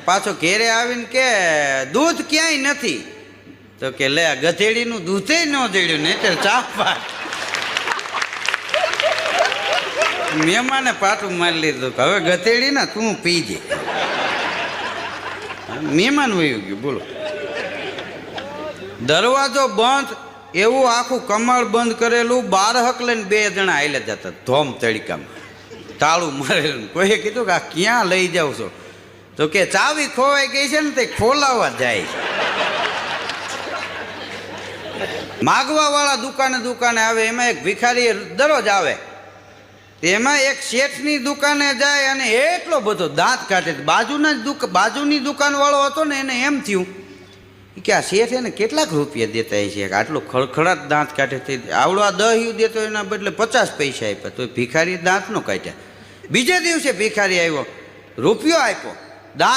પાછો ઘેરે આવીને કે દૂધ ક્યાંય નથી, તો કે લે ગધેડીનું દૂધે ન જડ્યું નહીં તો ચા પાટ. મહેમાને પાટું મારી લીધું કે હવે ગધેડી ના તું પીજે. મહેમાન વયું ગયું. બોલો, દરવાજો બંધ, એવું આખું કમળ બંધ કરેલું, બાર હક લઈને બે જણા આયલા જતા ધોમ તડકામાં, તાળું મારેલું. કોઈએ કીધું કે આ ક્યાં લઈ જાવ છો? તો કે ચાવી ખોવાઈ ગઈ છે ને તે ખોલાવા જાય છે. માગવા વાળા દુકાને દુકાને આવે, એમાં એક ભિખારી દરરોજ આવે. એમાં એક શેઠની દુકાને જાય અને એટલો બધો દાંત કાઢે. બાજુની દુકાન વાળો હતો ને એને એમ થયું કે આ શેઠ એને કેટલાક રૂપિયા દેતા છે, આટલો ખડખડાટ દાંત કાઢે. આવડો આ 10 દેતો એના બદલે 50 પૈસા આપ્યા, તો ભિખારી દાંત નો કાઢ્યા. બીજે દિવસે ભિખારી આવ્યો, રૂપિયો આપ્યો.